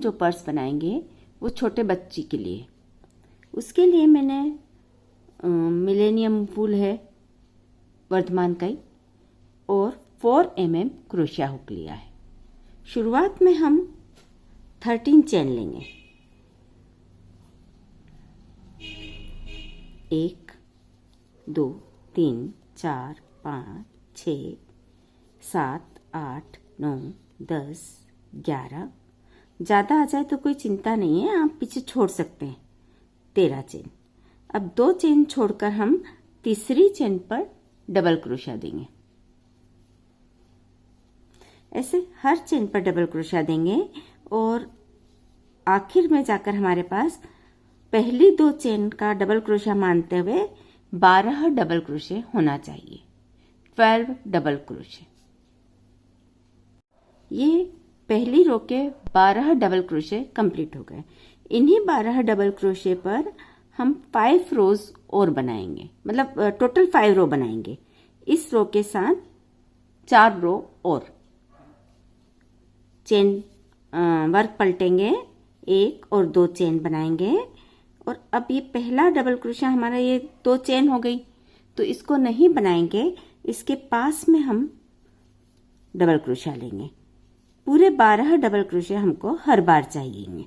जो पर्स बनाएंगे वो छोटे बच्ची के लिए। उसके लिए मैंने मिलेनियम वूल है वर्धमान का ही और 4 mm क्रोशिया हुक लिया है। शुरुआत में हम 13 चेन लेंगे। 1 2 3 4 5 6 7 8 9 10 11। ज़्यादा आ जाए तो कोई चिंता नहीं है, आप पीछे छोड़ सकते हैं। 13 चेन। अब 2 चेन छोड़कर हम तीसरी चेन पर डबल क्रोशिया देंगे। ऐसे हर चेन पर डबल क्रोशिया देंगे और आखिर में जाकर हमारे पास पहली 2 चेन का डबल क्रोशिया मानते हुए 12 डबल क्रोशिया होना चाहिए। 12 डबल क्रोशिया। ये पहली रो के 12 डबल क्रोशिया कंप्लीट हो गए। इन्हीं 12 डबल क्रोशिया पर हम 5 रोज और बनाएंगे, मतलब टोटल 5 रो बनाएंगे। इस रो के साथ 4 रो और चेन वर्क पलटेंगे, 1 और 2 चेन बनाएंगे। और अब ये पहला डबल क्रोशिया हमारा ये 2 चेन हो गई, तो इसको नहीं बनाएंगे। इसके पास में हम डबल क्रोशिया लेंगे। पूरे 12 डबल क्रोशिया हमको हर बार चाहिए।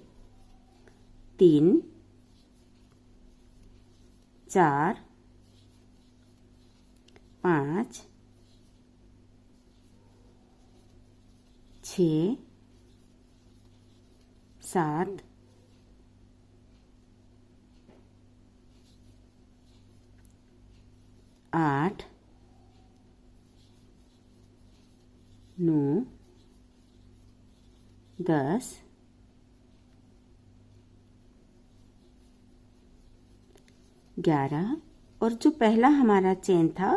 3 4 5 6 7 8 9 10 11 और जो पहला हमारा चेन था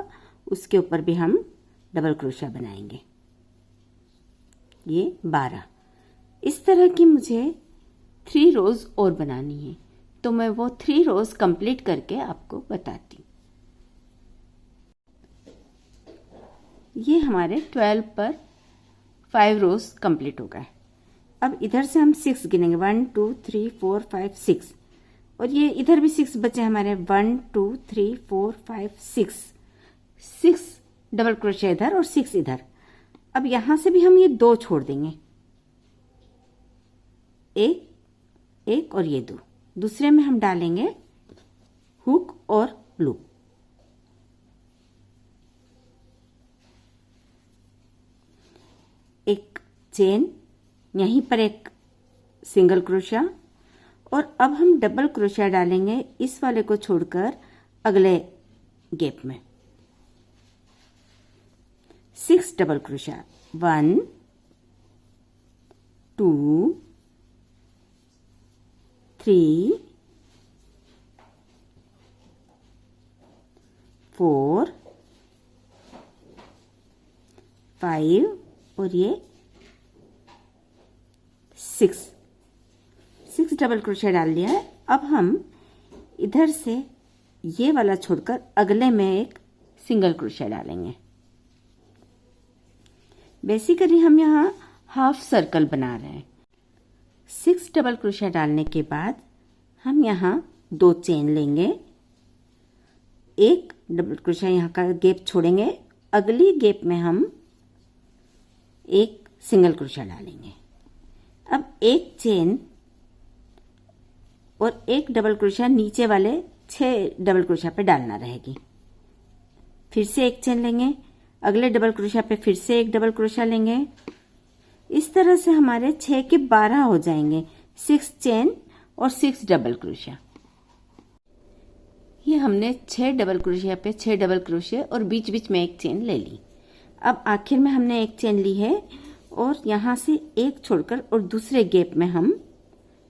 उसके ऊपर भी हम डबल क्रोशिया बनाएंगे। ये 12। इस तरह की मुझे 3 रोज और बनानी है, तो मैं वो 3 रोज कंप्लीट करके आपको बताती हूँ। ये हमारे 12 पर 5 रोज कंप्लीट हो गए। अब इधर से हम 6 गिनेंगे। 1 2 3 4 5 6 और ये इधर भी 6 बचे हमारे। 1 2 3 4 5 6 डबल क्रोशिया इधर और 6 इधर। अब यहां से भी हम ये 2 छोड़ देंगे, एक और ये 2। दूसरे में हम डालेंगे हुक और लूप। एक चेन, यहीं पर एक सिंगल क्रोशिया और अब हम डबल क्रोशिया डालेंगे इस वाले को छोड़कर अगले गैप में। 6 डबल क्रोशिया। 1 2 3 4 5 और ये 6 डबल क्रोशिया डाल लिया है। अब हम इधर से ये वाला छोड़कर अगले में एक सिंगल क्रोशिया डालेंगे। बेसिकली हम यहाँ हाफ सर्कल बना रहे हैं। 6 डबल क्रोशिया डालने के बाद हम यहाँ 2 चेन लेंगे, एक डबल क्रोशिया यहाँ का गैप छोड़ेंगे, अगली गैप में हम एक सिंगल क्रोशिया डालेंगे। अब एक चेन और एक डबल क्रोशिया नीचे वाले 6 डबल क्रोशिया पे डालना रहेगी। फिर से एक चेन लेंगे, अगले डबल क्रोशिया पे फिर से एक डबल क्रोशिया लेंगे। इस तरह से हमारे 6 के 12 हो जाएंगे। 6 चेन और 6 डबल क्रोशिया। ये हमने 6 डबल क्रोशिया पे 6 डबल क्रोशिया और बीच बीच में एक चेन ले ली। अब आखिर में हमने एक चेन ली है और यहाँ से एक छोड़कर और दूसरे गैप में हम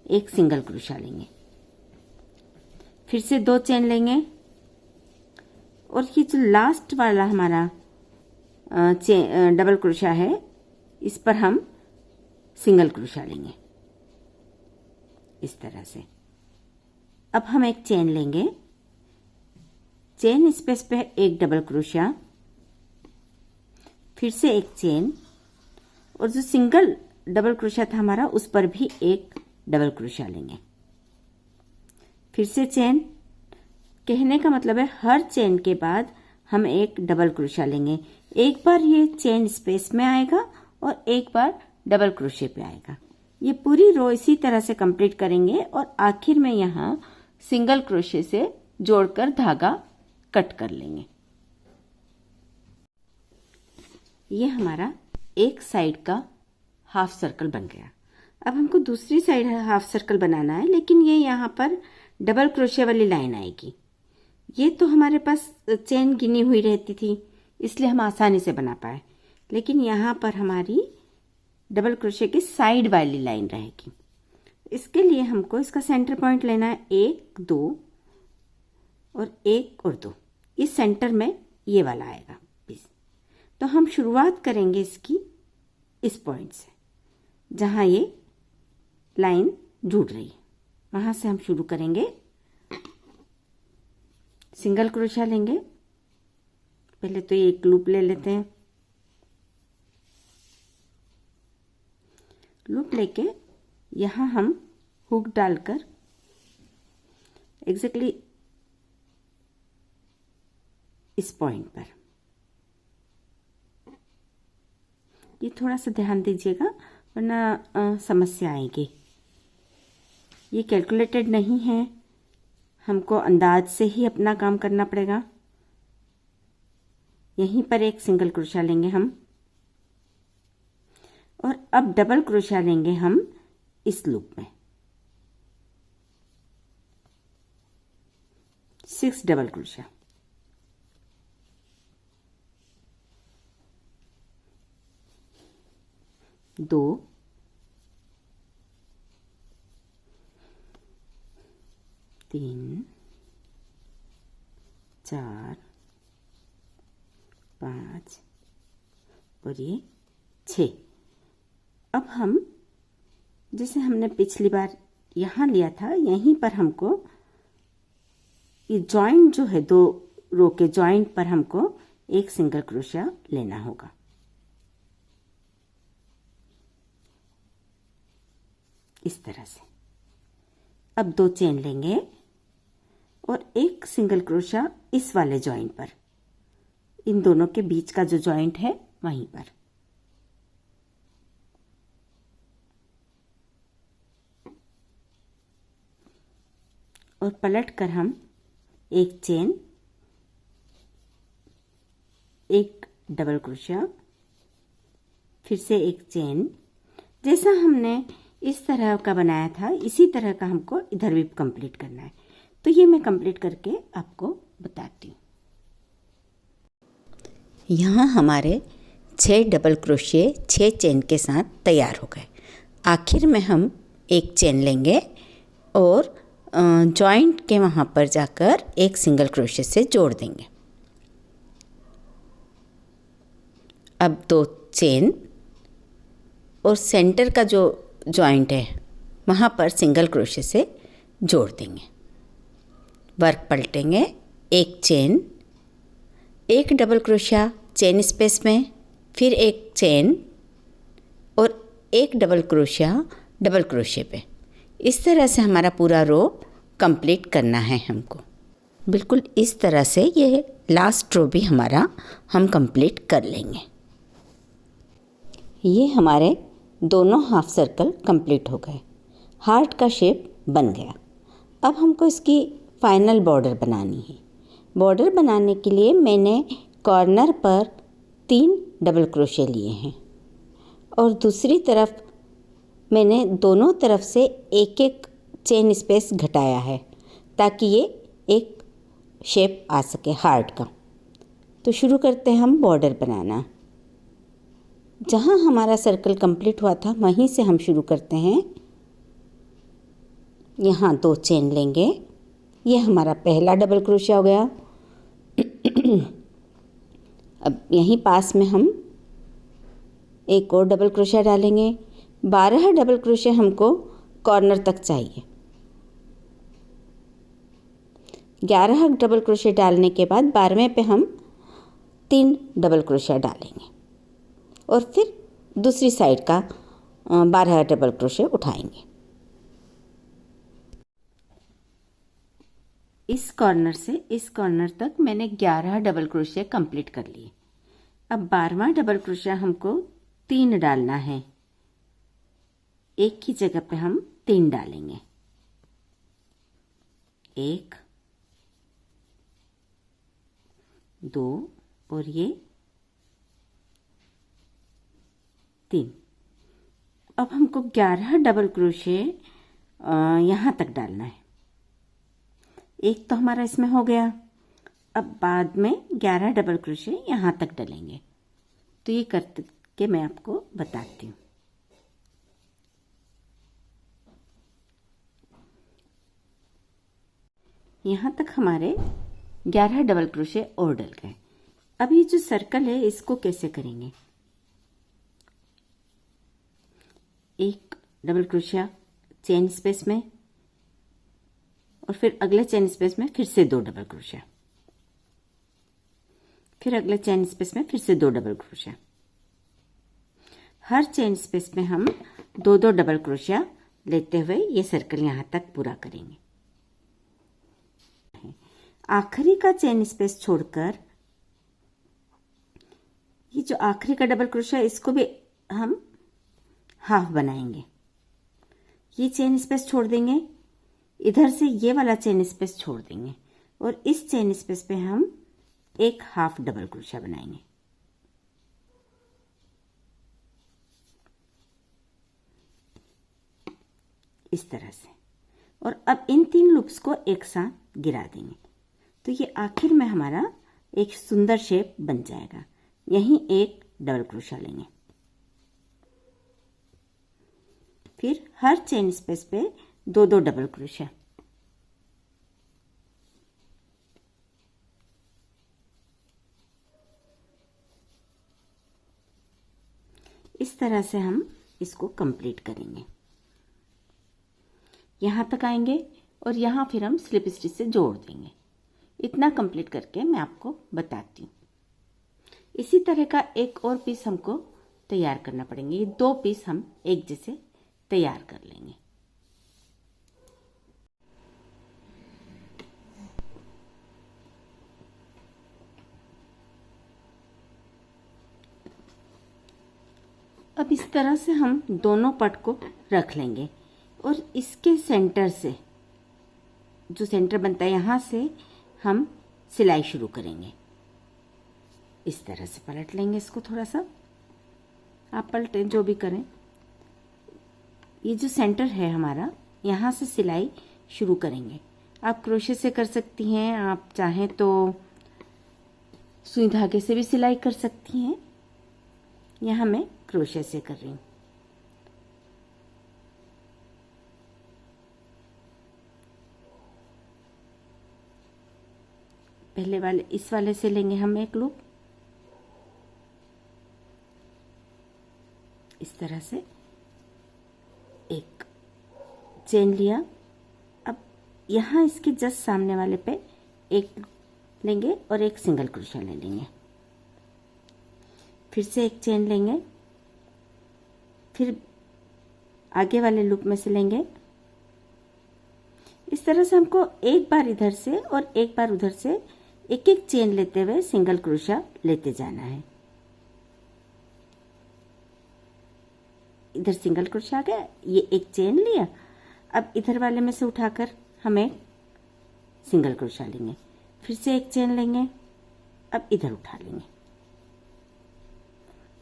एक सिंगल क्रोशिया लेंगे। फिर से 2 चेन लेंगे और ये जो लास्ट वाला हमारा डबल क्रोशिया है इस पर हम सिंगल क्रोशिया लेंगे इस तरह से। अब हम एक चेन लेंगे, चेन स्पेस पे एक डबल क्रोशिया, फिर से एक चेन और जो सिंगल डबल क्रोशिया था हमारा उस पर भी एक डबल क्रोशिया लेंगे। फिर से चेन, कहने का मतलब है हर चेन के बाद हम एक डबल क्रोशिया लेंगे। एक बार ये चेन स्पेस में आएगा और एक बार डबल क्रोशिया पे आएगा। ये पूरी रो इसी तरह से कंप्लीट करेंगे और आखिर में यहाँ सिंगल क्रोशिया से जोड़कर धागा कट कर लेंगे। ये हमारा एक साइड का हाफ सर्कल बन गया। अब हमको दूसरी साइड हाफ सर्कल बनाना है, लेकिन ये यहाँ पर डबल क्रोशिया वाली लाइन आएगी। ये तो हमारे पास चेन गिनी हुई रहती थी, इसलिए हम आसानी से बना पाए, लेकिन यहाँ पर हमारी डबल क्रोशिया की साइड वाली लाइन रहेगी। इसके लिए हमको इसका सेंटर पॉइंट लेना है 1 2 और 1 और 2। इस सेंटर में ये वाला आएगा पीस। तो हम शुरुआत करेंगे इसकी इस पॉइंट से, जहाँ ये लाइन जुड़ रही है, वहाँ से हम शुरू करेंगे। सिंगल क्रोशिया लेंगे, पहले तो ये एक लूप ले लेते हैं। लूप लेके यहाँ हम हुक डालकर एग्जैक्टली इस पॉइंट पर, ये थोड़ा सा ध्यान दीजिएगा वरना समस्या आएगी। ये कैलकुलेटेड नहीं है, हमको अंदाज से ही अपना काम करना पड़ेगा। यहीं पर एक सिंगल क्रोशिया लेंगे हम, और अब डबल क्रोशिया लेंगे हम इस लूप में। 6 डबल क्रोशिया, 2 3 4 5 और ये 6। अब हम जैसे हमने पिछली बार यहाँ लिया था, यहीं पर हमको ये जॉइंट जो है, 2 रो के जॉइंट पर हमको एक सिंगल क्रोशिया लेना होगा। इस तरह से अब 2 चेन लेंगे और एक सिंगल क्रोशिया इस वाले जॉइंट पर, इन दोनों के बीच का जो जॉइंट है वहीं पर। और पलट कर हम एक चेन, एक डबल क्रोशिया, फिर से एक चेन, जैसा हमने इस तरह का बनाया था इसी तरह का हमको इधर भी कंप्लीट करना है। तो ये मैं कंप्लीट करके आपको बताती हूँ। यहाँ हमारे 6 डबल क्रोशिया 6 चेन के साथ तैयार हो गए। आखिर में हम एक चेन लेंगे और जॉइंट के वहाँ पर जाकर एक सिंगल क्रोशिया से जोड़ देंगे। अब 2 चेन और सेंटर का जो जॉइंट है वहाँ पर सिंगल क्रोशिया से जोड़ देंगे। वर्क पलटेंगे, एक चेन, एक डबल क्रोशिया चेन स्पेस में, फिर एक चेन और एक डबल क्रोशिया डबल क्रोशिया पे। इस तरह से हमारा पूरा रो कंप्लीट करना है हमको। बिल्कुल इस तरह से ये लास्ट रो भी हमारा हम कंप्लीट कर लेंगे। ये हमारे दोनों हाफ सर्कल कंप्लीट हो गए, हार्ट का शेप बन गया। अब हमको इसकी फाइनल बॉर्डर बनानी है। बॉर्डर बनाने के लिए मैंने कॉर्नर पर 3 डबल क्रोशिया लिए हैं और दूसरी तरफ मैंने दोनों तरफ से एक एक चेन स्पेस घटाया है ताकि ये एक शेप आ सके हार्ट का। तो शुरू करते हैं हम बॉर्डर बनाना। जहाँ हमारा सर्कल कंप्लीट हुआ था वहीं से हम शुरू करते हैं। यहाँ 2 चेन लेंगे, ये हमारा पहला डबल क्रोशिया हो गया। अब यहीं पास में हम एक और डबल क्रोशिया डालेंगे। 12 डबल क्रोशिया हमको कॉर्नर तक चाहिए। 11 डबल क्रोशिया डालने के बाद 12वें पे हम 3 डबल क्रोशिया डालेंगे और फिर दूसरी साइड का 12 डबल क्रोशिया उठाएंगे। इस कॉर्नर से इस कॉर्नर तक मैंने 11 डबल क्रोशिया कंप्लीट कर लिए। अब 12वां डबल क्रोशिया हमको 3 डालना है, एक की जगह पे हम 3 डालेंगे। 1 2 और ये 3। अब हमको 11 डबल क्रोशे यहाँ तक डालना है। एक तो हमारा इसमें हो गया। अब बाद में 11 डबल क्रोशे यहाँ तक डलेंगे। तो ये करके मैं आपको बताती हूँ। यहाँ तक हमारे 11 डबल क्रोशे और डल गए। अब ये जो सर्कल है इसको कैसे करेंगे? एक डबल क्रोशिया चेन स्पेस में और फिर अगले चेन स्पेस में फिर से 2 डबल क्रोशिया, फिर अगले चेन स्पेस में फिर से 2 डबल क्रोशिया। हर चेन स्पेस में हम 2-2 डबल क्रोशिया लेते हुए ये सर्कल यहाँ तक पूरा करेंगे। आखिरी का चेन स्पेस छोड़कर ये जो आखिरी का डबल क्रोशिया इसको भी हम हाफ बनाएंगे। ये चेन स्पेस छोड़ देंगे, इधर से ये वाला चेन स्पेस छोड़ देंगे और इस चेन स्पेस पे हम एक हाफ डबल क्रोशिया बनाएंगे। इस तरह से। और अब इन 3 लूप्स को एक साथ गिरा देंगे तो ये आखिर में हमारा एक सुंदर शेप बन जाएगा। यहीं एक डबल क्रोशिया लेंगे, फिर हर चेन स्पेस पे 2-2 डबल क्रोशिया। इस तरह से हम इसको कंप्लीट करेंगे। यहाँ तक आएंगे और यहाँ फिर हम स्लिप स्टिच से जोड़ देंगे। इतना कंप्लीट करके मैं आपको बताती हूँ। इसी तरह का एक और पीस हमको तैयार करना पड़ेंगे। ये 2 पीस हम एक जैसे तैयार कर लेंगे। अब इस तरह से हम दोनों पट को रख लेंगे और इसके सेंटर से जो सेंटर बनता है यहाँ से हम सिलाई शुरू करेंगे। इस तरह से पलट लेंगे इसको, थोड़ा सा आप पलटें जो भी करें। ये जो सेंटर है हमारा, यहाँ से सिलाई शुरू करेंगे। आप क्रोशे से कर सकती हैं, आप चाहें तो सुई धागे से भी सिलाई कर सकती हैं। यहाँ मैं क्रोशे से कर रही हूँ। पहले वाले इस वाले से लेंगे हम एक लूप, इस तरह से एक चेन लिया। अब यहाँ इसके जस्ट सामने वाले पे एक लेंगे और एक सिंगल क्रोशिया ले लेंगे, फिर से एक चेन लेंगे, फिर आगे वाले लूप में से लेंगे। इस तरह से हमको एक बार इधर से और एक बार उधर से एक एक चेन लेते हुए सिंगल क्रोशिया लेते जाना है। इधर सिंगल क्रोशिया आ गया, ये एक चेन लिया। अब इधर वाले में से उठाकर हम एक सिंगल क्रोशिया लेंगे, फिर से एक चेन लेंगे, अब इधर उठा लेंगे।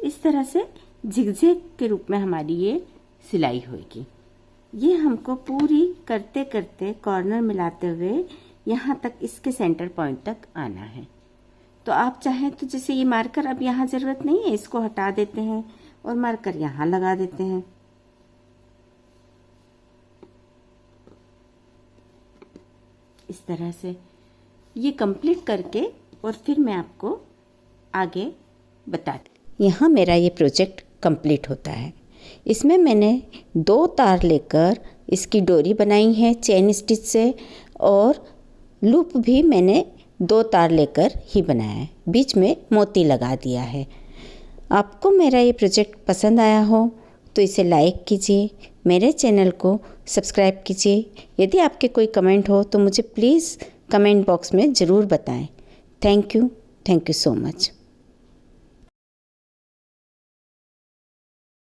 इस तरह से झिगझैग के रूप में हमारी ये सिलाई होगी। ये हमको पूरी करते करते कॉर्नर मिलाते हुए यहाँ तक इसके सेंटर पॉइंट तक आना है। तो आप चाहें तो जैसे ये मार्कर अब यहाँ ज़रूरत नहीं है, इसको हटा देते हैं और मार्कर यहाँ लगा देते हैं। इस तरह से ये कंप्लीट करके और फिर मैं आपको आगे बताती। यहाँ मेरा ये प्रोजेक्ट कंप्लीट होता है। इसमें मैंने 2 तार लेकर इसकी डोरी बनाई है चेन स्टिच से, और लूप भी मैंने 2 तार लेकर ही बनाया है, बीच में मोती लगा दिया है। आपको मेरा ये प्रोजेक्ट पसंद आया हो तो इसे लाइक कीजिए, मेरे चैनल को सब्सक्राइब कीजिए। यदि आपके कोई कमेंट हो तो मुझे प्लीज़ कमेंट बॉक्स में ज़रूर बताएं। Thank you so much.